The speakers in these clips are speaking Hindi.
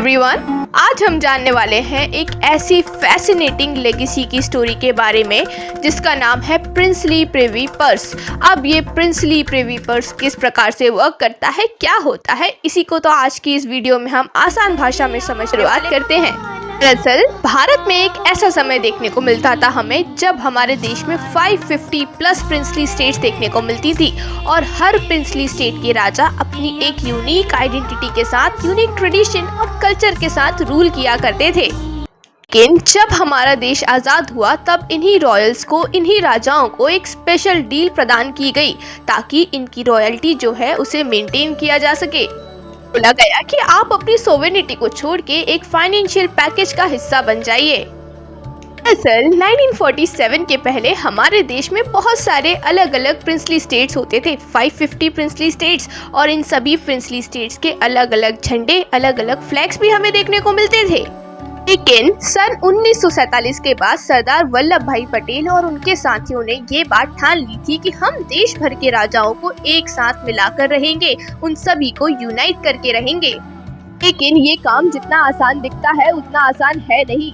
एवरीवन, आज हम जानने वाले हैं एक ऐसी फैसिनेटिंग लेगेसी की स्टोरी के बारे में जिसका नाम है प्रिंसली प्रिवी पर्स। अब ये प्रिंसली प्रिवी पर्स किस प्रकार से वर्क करता है, क्या होता है, इसी को तो आज की इस वीडियो में हम आसान भाषा में समझ शुरुआत करते हैं। दरअसल भारत में एक ऐसा समय देखने को मिलता था हमें जब हमारे देश में 550 प्लस प्रिंसली स्टेट्स देखने को मिलती थी और हर प्रिंसली स्टेट के राजा अपनी एक यूनिक आइडेंटिटी के साथ, यूनिक ट्रेडिशन और कल्चर के साथ रूल किया करते थे। लेकिन जब हमारा देश आज़ाद हुआ तब इन्हीं रॉयल्स को, इन्हीं राजाओं को एक स्पेशल डील प्रदान की गई ताकि इनकी रॉयल्टी जो है उसे मेंटेन किया जा सके। बोला गया कि आप अपनी सोवेनिटी को छोड़ के एक फाइनेंशियल पैकेज का हिस्सा बन जाइए। दरअसल 1947 के पहले हमारे देश में बहुत सारे अलग अलग प्रिंसली स्टेट्स होते थे, 550 प्रिंसली स्टेट्स, और इन सभी प्रिंसली स्टेट्स के अलग अलग झंडे, अलग अलग फ्लैग्स भी हमें देखने को मिलते थे। लेकिन सन 1947 के बाद सरदार वल्लभ भाई पटेल और उनके साथियों ने ये बात ठान ली थी कि हम देश भर के राजाओं को एक साथ मिलाकर रहेंगे, उन सभी को यूनाइट करके रहेंगे। लेकिन ये काम जितना आसान दिखता है उतना आसान है नहीं।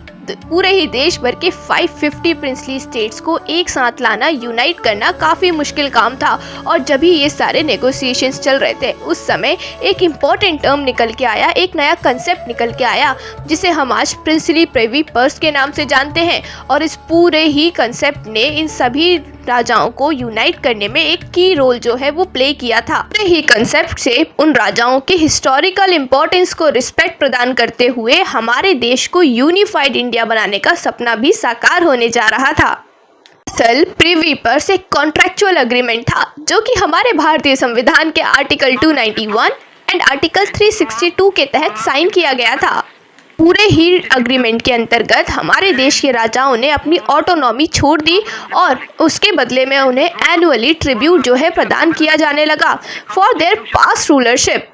पूरे ही देश भर के 550 प्रिंसली स्टेट्स को एक साथ लाना, यूनाइट करना काफी मुश्किल काम था। और जब भी ये सारे नेगोशिएशंस चल रहे थे उस समय एक इम्पोर्टेंट टर्म निकल के आया, एक नया कंसेप्ट निकल के आया जिसे हम आज प्रिंसली प्रिवी पर्स के नाम से जानते हैं। और इस पूरे ही कंसेप्ट ने इन सभी राजाओं को यूनाइट करने में एक की रोल जो है वो प्ले किया था। यही कंसेप्ट से उन राजाओं के हिस्टोरिकल इम्पोर्टेंस को रिस्पेक्ट प्रदान करते हुए हमारे देश को यूनिफाइड इंडिया बनाने का सपना भी साकार होने जा रहा था। असल प्रिवी पर्स एक कॉन्ट्रैक्चुअल एग्रीमेंट था जो कि हमारे भारतीय संविधान के आर्टिकल 291 एंड आर्टिकल 362 के तहत साइन किया गया था। पूरे ही एग्रीमेंट के अंतर्गत हमारे देश के राजाओं ने अपनी ऑटोनॉमी छोड़ दी और उसके बदले में उन्हें एनुअली ट्रिब्यूट जो है प्रदान किया जाने लगा फॉर देयर पास्ट रूलरशिप।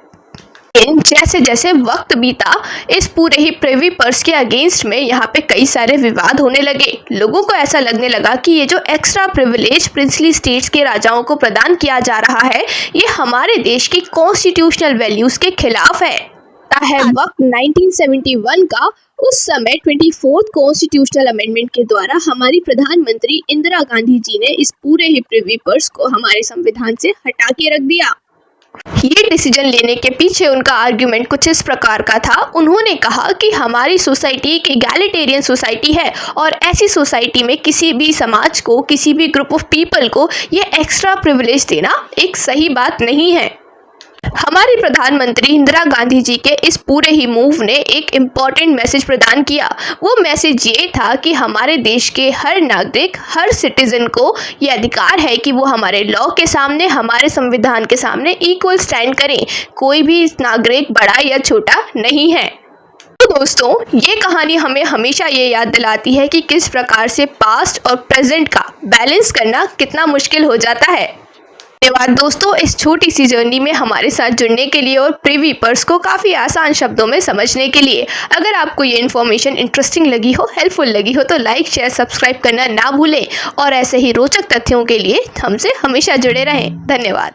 जैसे जैसे वक्त बीता इस पूरे ही प्रिवी पर्स के अगेंस्ट में यहाँ पे कई सारे विवाद होने लगे। लोगों को ऐसा लगने लगा कि ये जो एक्स्ट्रा प्रिविलेज प्रिंसली स्टेट्स के राजाओं को प्रदान किया जा रहा है ये हमारे देश की कॉन्स्टिट्यूशनल वैल्यूज के खिलाफ है। वक्त 1971 का, उस समय 24th कॉन्स्टिट्यूशनल अमेंडमेंट के द्वारा हमारी प्रधानमंत्री इंदिरा गांधी जी ने इस पूरे ही प्रिवी पर्स को हमारे संविधान से हटा के रख दिया। ये डिसीजन लेने के पीछे उनका आर्ग्यूमेंट कुछ इस प्रकार का था। उन्होंने कहा कि हमारी सोसाइटी एक इगैलिटेरियन सोसाइटी है और ऐसी सोसाइटी में किसी भी समाज को, किसी भी ग्रुप ऑफ पीपल को ये एक्स्ट्रा प्रिविलेज देना एक सही बात नहीं है। हमारी प्रधानमंत्री इंदिरा गांधी जी के इस पूरे ही मूव ने एक इम्पॉर्टेंट मैसेज प्रदान किया। वो मैसेज ये था कि हमारे देश के हर नागरिक, हर सिटीजन को ये अधिकार है कि वो हमारे लॉ के सामने, हमारे संविधान के सामने इक्वल स्टैंड करें। कोई भी नागरिक बड़ा या छोटा नहीं है। तो दोस्तों, ये कहानी हमें हमेशा ये याद दिलाती है कि किस प्रकार से पास्ट और प्रेजेंट का बैलेंस करना कितना मुश्किल हो जाता है। धन्यवाद दोस्तों, इस छोटी सी जर्नी में हमारे साथ जुड़ने के लिए और प्रिवी पर्स को काफ़ी आसान शब्दों में समझने के लिए। अगर आपको ये इन्फॉर्मेशन इंटरेस्टिंग लगी हो, हेल्पफुल लगी हो तो लाइक, शेयर, सब्सक्राइब करना ना भूलें और ऐसे ही रोचक तथ्यों के लिए हमसे हमेशा जुड़े रहें। धन्यवाद।